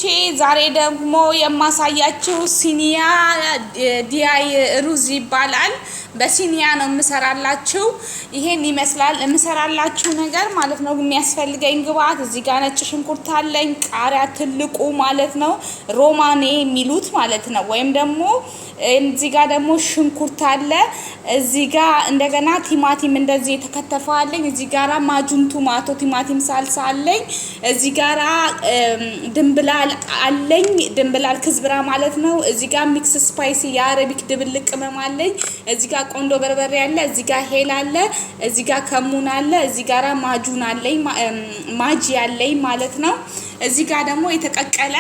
ቤተሰቦቼ ዛሬ ደግሞ የማሳያችሁ ሲኒያ ዲያይ ሩዝ ይባላል። በሲኒያ ነው የምሰራላችሁ። ይሄን ይመስላል የምሰራላችሁ ነገር ማለት ነው። የሚያስፈልገኝ ግብአት እዚህ ጋር ነጭ ሽንኩርት አለኝ፣ ቃሪያ ትልቁ ማለት ነው፣ ሮማኔ የሚሉት ማለት ነው። ወይም ደግሞ እዚህ ጋር ደግሞ ሽንኩርት አለ። እዚህ ጋር እንደገና ቲማቲም እንደዚህ የተከተፈ አለኝ። እዚህ ጋር ማጁን ቶማቶ ቲማቲም ሳልሳ አለኝ። እዚህ ጋር ድንብላል አለኝ፣ ድንብላል ክዝብራ ማለት ነው። እዚህ ጋር ሚክስ ስፓይሲ የአረቢክ ድብልቅ ቅመም አለኝ። እዚህ ጋር ቆንዶ በርበሬ አለ። እዚህ ጋር ሄል አለ። እዚህ ጋር ከሙን አለ። እዚህ ጋር ማጁን አለኝ፣ ማጂ አለኝ ማለት ነው። እዚህ ጋር ደግሞ የተቀቀለ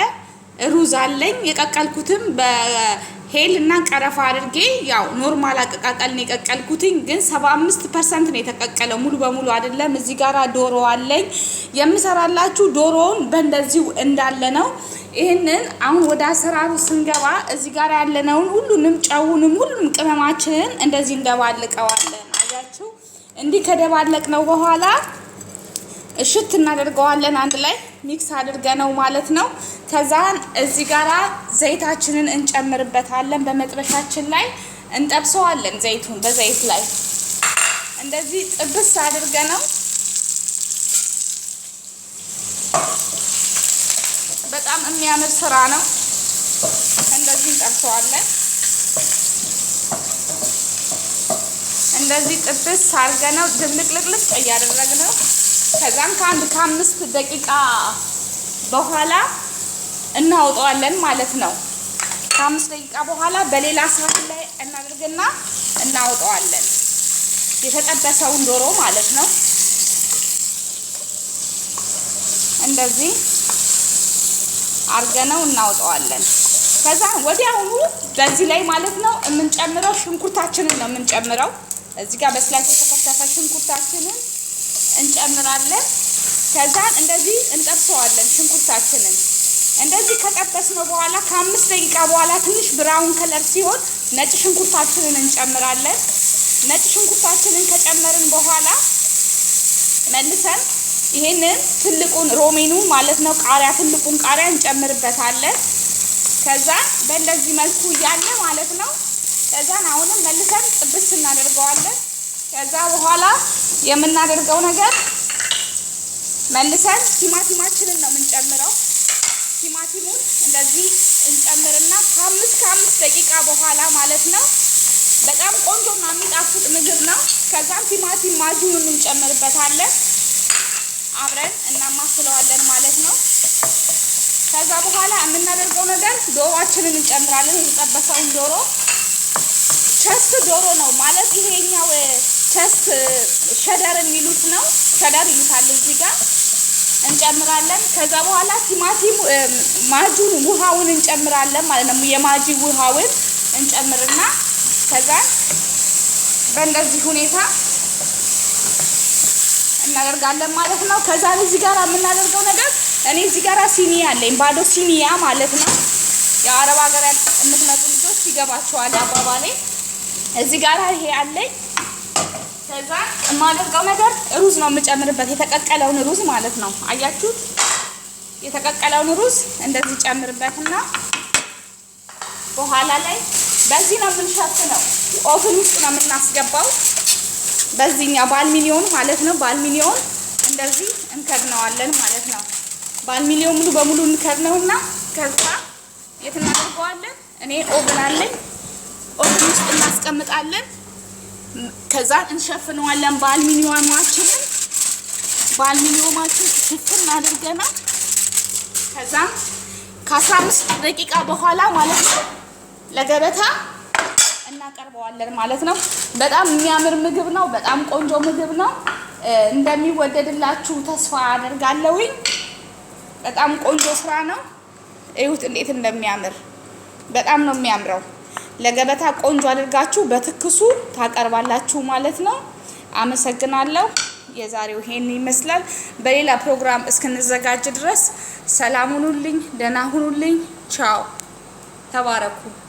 ሩዝ አለኝ። የቀቀልኩትም በሄል እና ቀረፋ አድርጌ ያው ኖርማል አቀቃቀል ነው የቀቀልኩትኝ፣ ግን 75% ነው የተቀቀለው፣ ሙሉ በሙሉ አይደለም። እዚህ ጋር ዶሮ አለኝ። የምሰራላችሁ ዶሮውን በእንደዚሁ እንዳለ ነው። ይሄንን አሁን ወደ አሰራሩ ስንገባ እዚህ ጋር ያለነውን ሁሉንም ጨውንም ሁሉንም ቅመማችንን እንደዚህ እንደባልቀዋለን። አያችሁ፣ እንዲህ ከደባለቅነው በኋላ እሽት እናደርገዋለን፣ አንድ ላይ ሚክስ አድርገነው ማለት ነው። ከዛን እዚህ ጋራ ዘይታችንን እንጨምርበታለን። በመጥበሻችን ላይ እንጠብሰዋለን። ዘይቱን በዘይት ላይ እንደዚህ ጥብስ አድርገነው በጣም የሚያምር ስራ ነው። እንደዚህ እንጠብሰዋለን። እንደዚህ ጥብስ አድርገነው ድብልቅልቅልቅ እያደረግነው ከዛም ከ5 ደቂቃ በኋላ እናወጣዋለን ማለት ነው። ከ5 ደቂቃ በኋላ በሌላ ሳህን ላይ እናደርግና እናወጣዋለን። የተጠበሰውን ዶሮ ማለት ነው። እንደዚህ አርገነው እናወጣዋለን። ከዛ ወዲያውኑ በዚህ ላይ ማለት ነው የምንጨምረው ሽንኩርታችንን ነው የምንጨምረው። እዚህ ጋር በስላይስ የተከተፈ ሽንኩርታችንን እንጨምራለን። ከዛ እንደዚህ እንጠብሰዋለን። ሽንኩርታችንን እንደዚህ ከጠበስነው በኋላ ከ5 ደቂቃ በኋላ ትንሽ ብራውን ከለር ሲሆን ነጭ ሽንኩርታችንን እንጨምራለን። ነጭ ሽንኩርታችንን ከጨመርን በኋላ መልሰን ይሄንን ትልቁን ሮሜኑ ማለት ነው ቃሪያ ትልቁን ቃሪያ እንጨምርበታለን። ከዛ በእንደዚህ መልኩ ያለ ማለት ነው። ከዛን አሁንም መልሰን ጥብስ እናደርገዋለን። ከዛ በኋላ የምናደርገው ነገር መልሰን ቲማቲማችንን ነው የምንጨምረው። ቲማቲሙን እንደዚህ እንጨምርና ከ5 ደቂቃ በኋላ ማለት ነው በጣም ቆንጆና የሚጣፍጥ ምግብ ነው። ከዛም ቲማቲም ማጁን እንጨምርበታለን። አብረን እናማስለዋለን ማለት ነው። ከዛ በኋላ የምናደርገው ነገር ዶሮአችንን እንጨምራለን። የተጠበሰውን ዶሮ ቸስት ዶሮ ነው ማለት ይሄኛው ቸስት ሸደር የሚሉት ነው። ሸደር ይሉታል እዚህ ጋር እንጨምራለን። ከዛ በኋላ ቲማቲም ማጁን ውሃውን እንጨምራለን ማለት ነው። የማጂ ውሃውን እንጨምርና ከዛ በእንደዚህ ሁኔታ እናደርጋለን ማለት ነው። ከዛ እዚህ ጋር የምናደርገው ነገር እኔ እዚህ ጋር ሲኒያ አለኝ፣ ባዶ ሲኒያ ማለት ነው። የአረብ ሀገር የምትመጡ ልጆች ይገባቸዋል አባባሌ። እዚህ ጋር ይሄ አለኝ። ከዛ የማደርገው ነገር ሩዝ ነው የምጨምርበት፣ የተቀቀለውን ሩዝ ማለት ነው። አያችሁት? የተቀቀለውን ሩዝ እንደዚህ ጨምርበትና በኋላ ላይ በዚህ ነው የምንሸፍነው። ኦቭን ውስጥ ነው የምናስገባው። በዚህኛው በአልሚኒየም ማለት ነው። በአልሚኒየም እንደዚህ እንከድነዋለን ማለት ነው። በአልሚኒየም ሙሉ በሙሉ እንከድነውና ከዛ የት እናደርገዋለን? እኔ ኦቭን አለኝ፣ ኦቭን ውስጥ እናስቀምጣለን። ከዛ እንሸፍነዋለን በአልሚኒየማችንን። በአልሚኒየማችን ሽፍን አድርገና ከዛ ከ15 ደቂቃ በኋላ ማለት ነው ለገበታ እናቀርበዋለን ማለት ነው። በጣም የሚያምር ምግብ ነው። በጣም ቆንጆ ምግብ ነው። እንደሚወደድላችሁ ተስፋ አደርጋለሁኝ። በጣም ቆንጆ ስራ ነው። እዩት እንዴት እንደሚያምር፣ በጣም ነው የሚያምረው። ለገበታ ቆንጆ አድርጋችሁ በትክሱ ታቀርባላችሁ ማለት ነው። አመሰግናለሁ። የዛሬው ይሄን ይመስላል። በሌላ ፕሮግራም እስክንዘጋጅ ድረስ ሰላም ሁኑልኝ፣ ደህና ሁኑልኝ። ቻው፣ ተባረኩ።